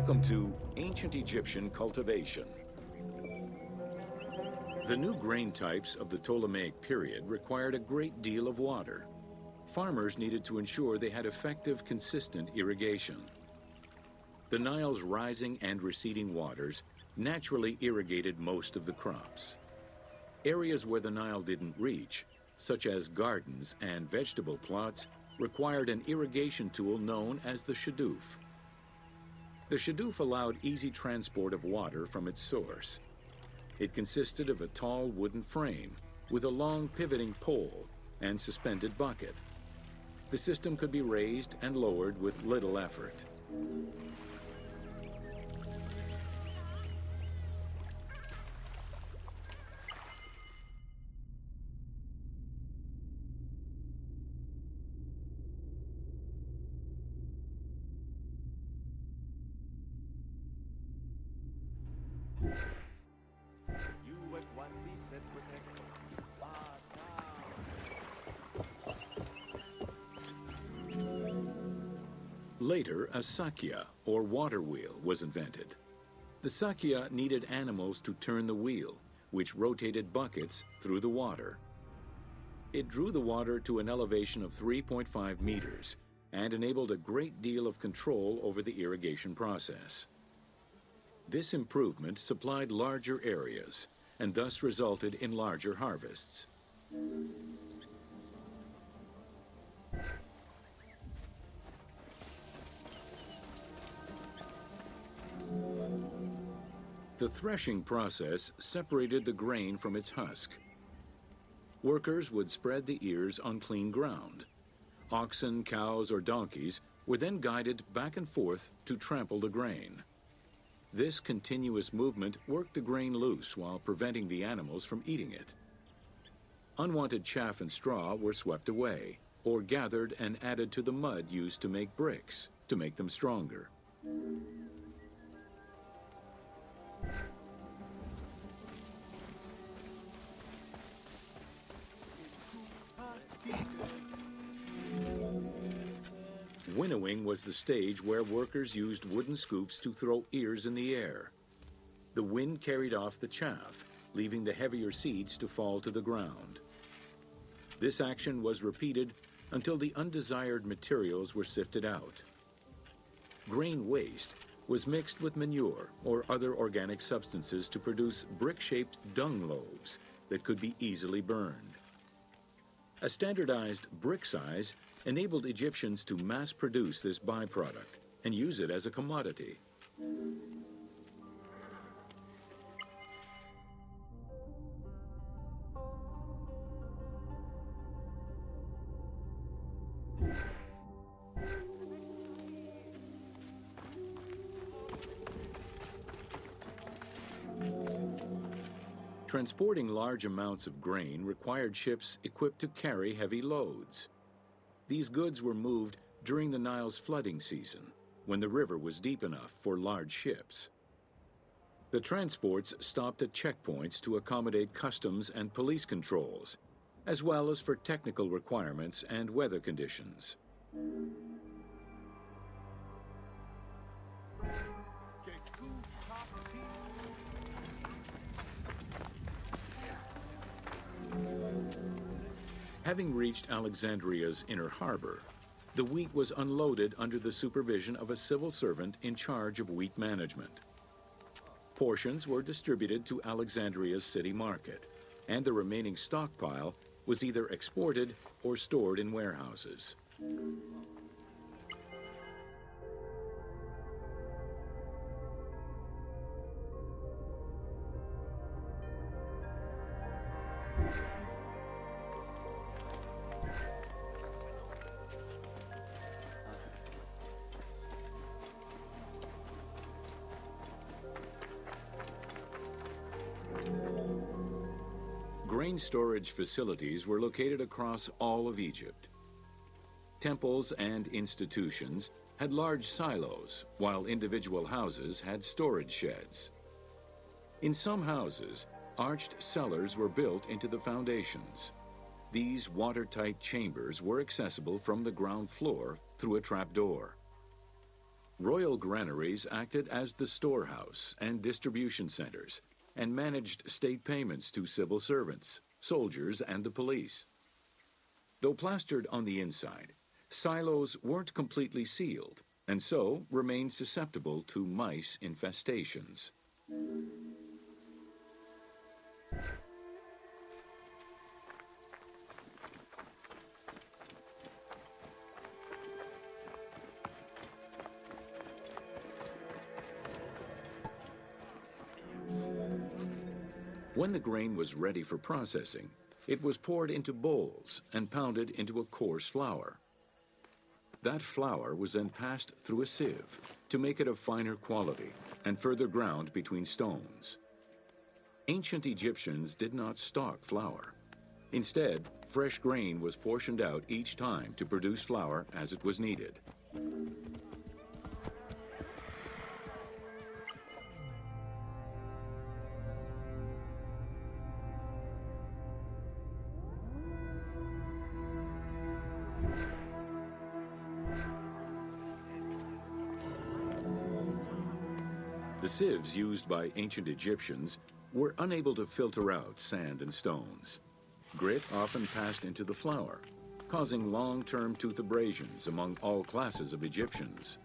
Welcome to Ancient Egyptian Cultivation. The new grain types of the Ptolemaic period required a great deal of water. Farmers needed to ensure they had effective, consistent irrigation. The Nile's rising and receding waters naturally irrigated most of the crops. Areas where the Nile didn't reach, such as gardens and vegetable plots, required an irrigation tool known as the shadoof. The shadoof allowed easy transport of water from its source. It consisted of a tall wooden frame with a long pivoting pole and suspended bucket. The system could be raised and lowered with little effort. Later, a sakya, or water wheel, was invented. The sakya needed animals to turn the wheel, which rotated buckets through the water. It drew the water to an elevation of 3.5 meters and enabled a great deal of control over the irrigation process. This improvement supplied larger areas and thus resulted in larger harvests. The threshing process separated the grain from its husk. Workers would spread the ears on clean ground. Oxen, cows, or donkeys were then guided back and forth to trample the grain. This continuous movement worked the grain loose while preventing the animals from eating it. Unwanted chaff and straw were swept away, or gathered and added to the mud used to make bricks, to make them stronger. Winnowing was the stage where workers used wooden scoops to throw ears in the air. The wind carried off the chaff, leaving the heavier seeds to fall to the ground. This action was repeated until the undesired materials were sifted out. Grain waste was mixed with manure or other organic substances to produce brick-shaped dung loaves that could be easily burned. A standardized brick size enabled Egyptians to mass produce this byproduct and use it as a commodity. Transporting large amounts of grain required ships equipped to carry heavy loads. These goods were moved during the Nile's flooding season, when the river was deep enough for large ships. The transports stopped at checkpoints to accommodate customs and police controls, as well as for technical requirements and weather conditions. Having reached Alexandria's inner harbor, the wheat was unloaded under the supervision of a civil servant in charge of wheat management. Portions were distributed to Alexandria's city market, and the remaining stockpile was either exported or stored in warehouses. Grain storage facilities were located across all of Egypt. Temples and institutions had large silos, while individual houses had storage sheds. In some houses, arched cellars were built into the foundations. These watertight chambers were accessible from the ground floor through a trapdoor. Royal granaries acted as the storehouse and distribution centers and managed state payments to civil servants, soldiers, and the police. Though plastered on the inside, silos weren't completely sealed and so remained susceptible to mice infestations. When the grain was ready for processing, it was poured into bowls and pounded into a coarse flour. That flour was then passed through a sieve to make it of finer quality and further ground between stones. Ancient Egyptians did not stock flour. Instead, fresh grain was portioned out each time to produce flour as it was needed. The sieves used by ancient Egyptians were unable to filter out sand and stones. Grit often passed into the flour, causing long-term tooth abrasions among all classes of Egyptians.